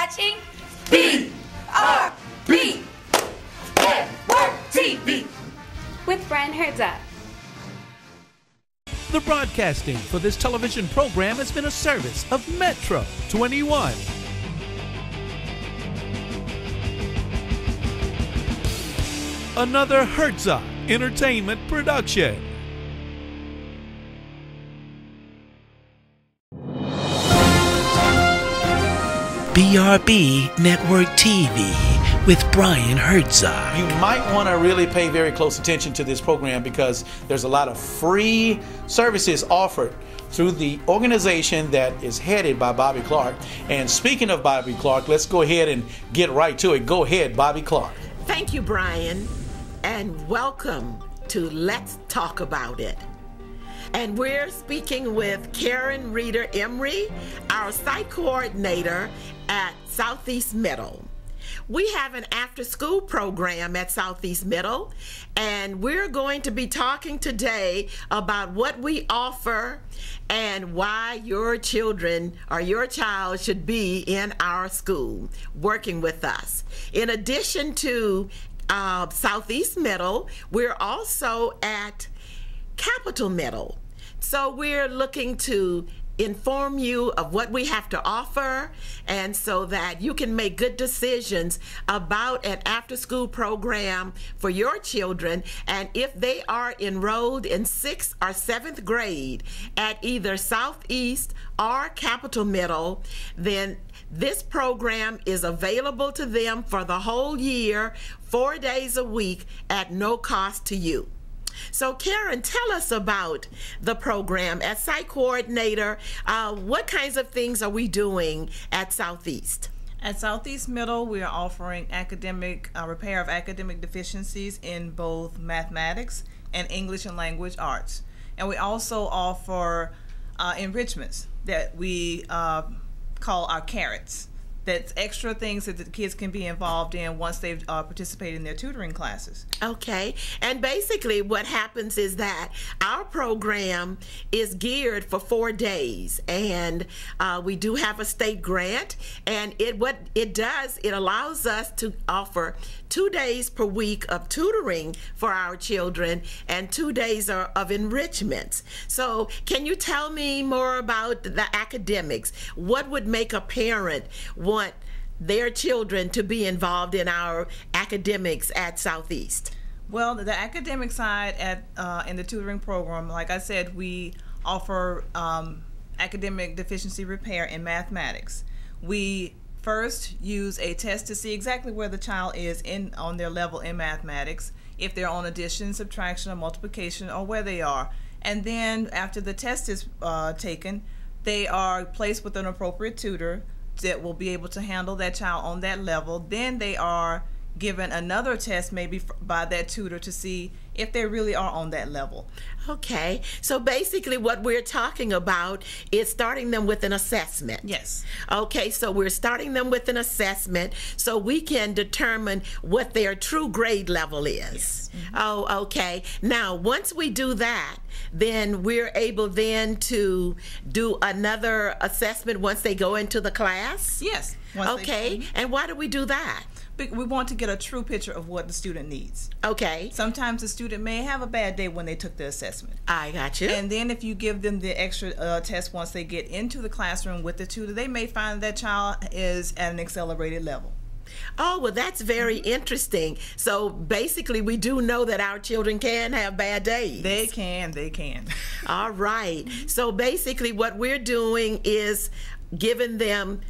watching BRB Network TV with Brian Herzog. The broadcasting for this television program has been a service of Metro 21. Another Herzog Entertainment production. BRB Network TV with Brian Herzog. You might want to really pay very close attention to this program because there's a lot of free services offered through the organization that is headed by Bobbie Clark. And speaking of Bobbie Clark, let's go ahead and get right to it. Go ahead, Bobbie Clark. Thank you, Brian, and welcome to Let's Talk About It. And we're speaking with Karen Reeder Emery, our site coordinator at Southeast Middle. We have an after-school program at Southeast Middle, and we're going to be talking today about what we offer and why your children or your child should be in our school working with us. In addition to Southeast Middle, we're also at Capital Middle. So we're looking to inform you of what we have to offer, and so that you can make good decisions about an after-school program for your children. And if they are enrolled in 6th or 7th grade at either Southeast or Capital Middle, then this program is available to them for the whole year, 4 days a week at no cost to you. So Karen, tell us about the program. As site coordinator, what kinds of things are we doing at Southeast? At Southeast Middle, we are offering academic repair of academic deficiencies in both mathematics and English and language arts. And we also offer enrichments that we call our carrots. That's extra things that the kids can be involved in once they've participated in their tutoring classes. Okay, and basically what happens is that our program is geared for 4 days, and we do have a state grant, and what it does, it allows us to offer 2 days per week of tutoring for our children and 2 days of enrichments. So can you tell me more about the academics? What would make a parent want their children to be involved in our academics at Southeast? Well, the academic side in the tutoring program, like I said, we offer academic deficiency repair in mathematics. We first use a test to see exactly where the child is on their level in mathematics, if they're on addition, subtraction, or multiplication, or where they are. And then after the test is taken, they are placed with an appropriate tutor that will be able to handle that child on that level. Then they are given another test maybe by that tutor to see if they really are on that level. Okay, so basically what we're talking about is starting them with an assessment. Yes. Okay, so we're starting them with an assessment so we can determine what their true grade level is. Yes. Mm-hmm. Oh, okay. Now, once we do that, then we're able then to do another assessment once they go into the class? Yes. Okay, and why do we do that? We want to get a true picture of what the student needs. Okay. Sometimes the student may have a bad day when they took the assessment. I got you. And then if you give them the extra test once they get into the classroom with the tutor, they may find that child is at an accelerated level. Oh, well, that's very interesting. So basically, we do know that our children can have bad days. They can. All right. So basically, what we're doing is giving them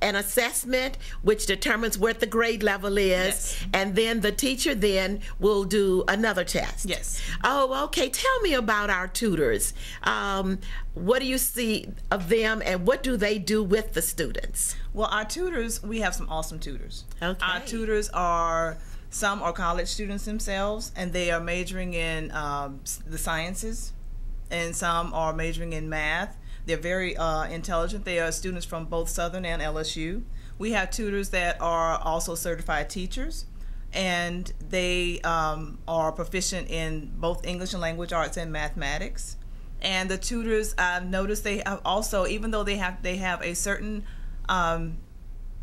an assessment which determines what the grade level is, yes. And then the teacher then will do another test. Yes. Oh, okay. Tell me about our tutors. What do you see of them, and what do they do with the students? Well, our tutors, we have some awesome tutors. Okay. Our tutors some are college students themselves, and they are majoring in the sciences, and some are majoring in math. They're very intelligent. They are students from both Southern and LSU. We have tutors that are also certified teachers, and they are proficient in both English and language arts and mathematics. And the tutors, I've noticed they have also, even though they have a certain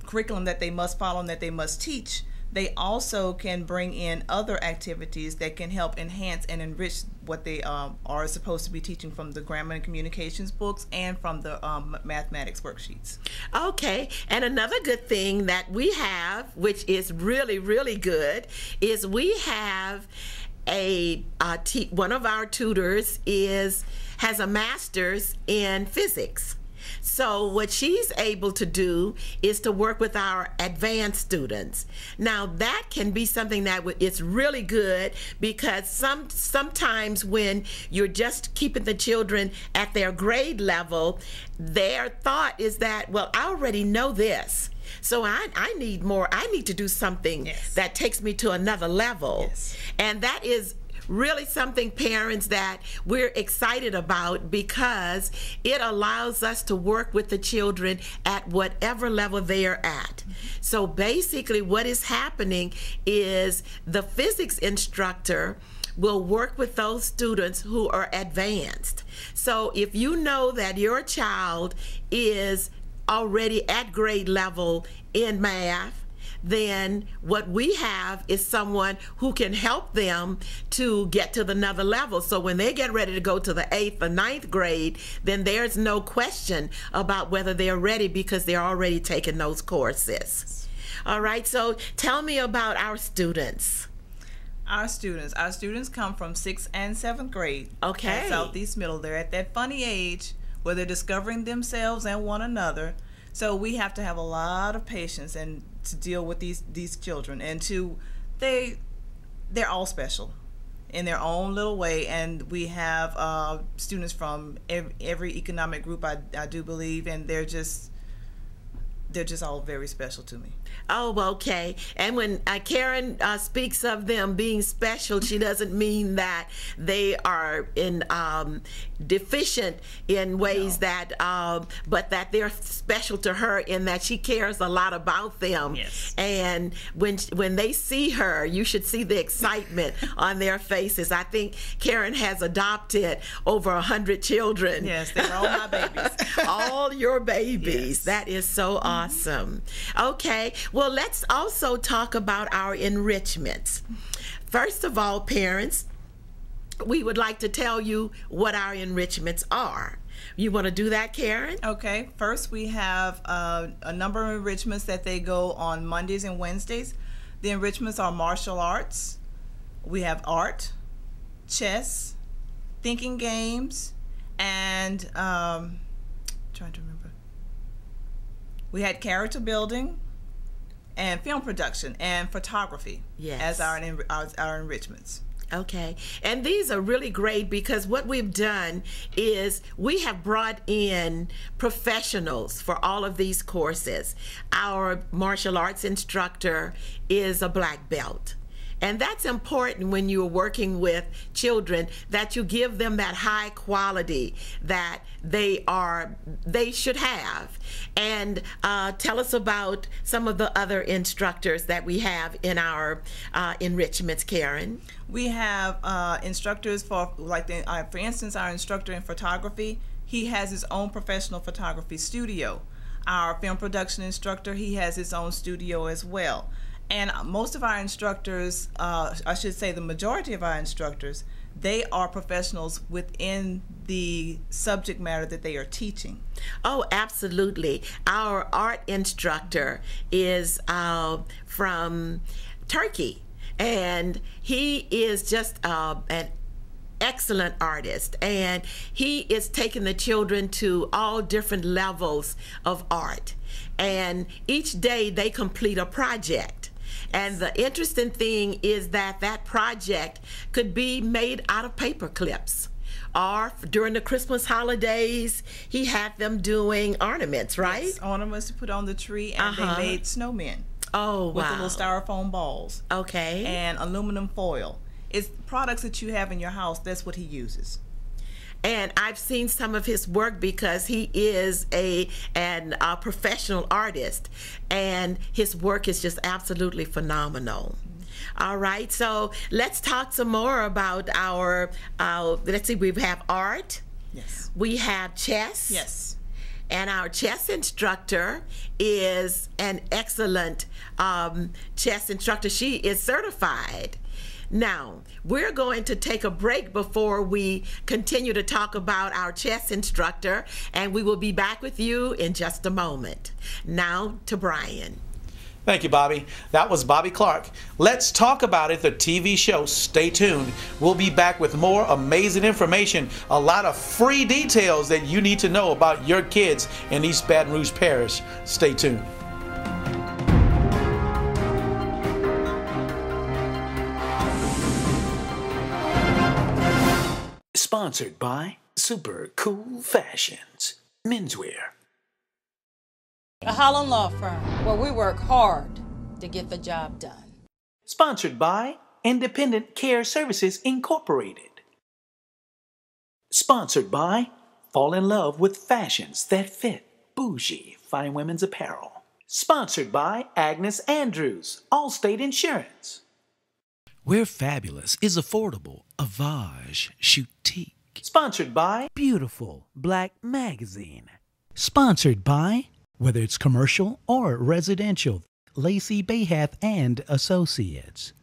curriculum that they must follow and that they must teach, they also can bring in other activities that can help enhance and enrich what they are supposed to be teaching from the grammar and communications books and from the mathematics worksheets. Okay, and another good thing that we have, which is really, really good, is we have one of our tutors has a master's in physics. So what she's able to do is to work with our advanced students. Now that can be something that it's really good, because sometimes when you're just keeping the children at their grade level, their thought is that, well, I already know this, so I need more. I need to do something that takes me to another level. And that is really something, parents, that we're excited about, because it allows us to work with the children at whatever level they're at. So basically what is happening is the physics instructor will work with those students who are advanced. So if you know that your child is already at grade level in math, then what we have is someone who can help them to get to another level. So when they get ready to go to the 8th or 9th grade, then there's no question about whether they're ready, because they're already taking those courses. All right, so tell me about our students. Our students come from 6th and 7th grade at Southeast Middle. They're at that funny age where they're discovering themselves and one another. So we have to have a lot of patience and to deal with these children, and they're all special in their own little way. And we have students from every economic group, I do believe, and they're just all very special to me. Oh, okay. And when Karen speaks of them being special, she doesn't mean that they are deficient in ways that, but that they're special to her in that she cares a lot about them. Yes. And when they see her, you should see the excitement on their faces. I think Karen has adopted over 100 children. Yes, they're all my babies. All your babies. Yes. That is so awesome. Okay, well, let's also talk about our enrichments. First of all, parents, we would like to tell you what our enrichments are. You want to do that, Karen? Okay, first we have a number of enrichments that they go on Mondays and Wednesdays. The enrichments are martial arts, we have art, chess, thinking games, and trying to remember. We had character building and film production and photography as our enrichments. Okay, and these are really great, because what we've done is we have brought in professionals for all of these courses. Our martial arts instructor is a black belt. And that's important when you're working with children, that you give them that high quality that they should have. And tell us about some of the other instructors that we have in our enrichments, Karen. We have instructors for instance, our instructor in photography, he has his own professional photography studio. Our film production instructor, he has his own studio as well. And most of our instructors, I should say the majority of our instructors, they are professionals within the subject matter that they are teaching. Oh, absolutely. Our art instructor is from Turkey, and he is just an excellent artist, and he is taking the children to all different levels of art, and each day they complete a project. And the interesting thing is that that project could be made out of paper clips. Or during the Christmas holidays, he had them doing ornaments, right? Yes, ornaments to put on the tree, and they made snowmen. Oh, wow. With the little styrofoam balls. Okay. And aluminum foil. It's products that you have in your house, that's what he uses. And I've seen some of his work, because he is a professional artist, and his work is just absolutely phenomenal. All right, so let's talk some more about our let's see, we have art. Yes. We have chess. Yes. And our chess instructor is an excellent chess instructor. She is certified. Now, we're going to take a break before we continue to talk about our chess instructor, and we will be back with you in just a moment. Now to Brian. Thank you, Bobbie. That was Bobbie Clark. Let's talk about it, the TV show. Stay tuned. We'll be back with more amazing information, a lot of free details that you need to know about your kids in East Baton Rouge Parish. Stay tuned. Sponsored by Super Cool Fashions Menswear. A Holland Law Firm, where we work hard to get the job done. Sponsored by Independent Care Services Incorporated. Sponsored by Fall in Love with Fashions That Fit, Bougie, Fine Women's Apparel. Sponsored by Agnes Andrews, Allstate Insurance. Where fabulous is affordable, Avage Choutique. Sponsored by Beautiful Black Magazine. Sponsored by, whether it's commercial or residential, Lacey Bayhath and Associates.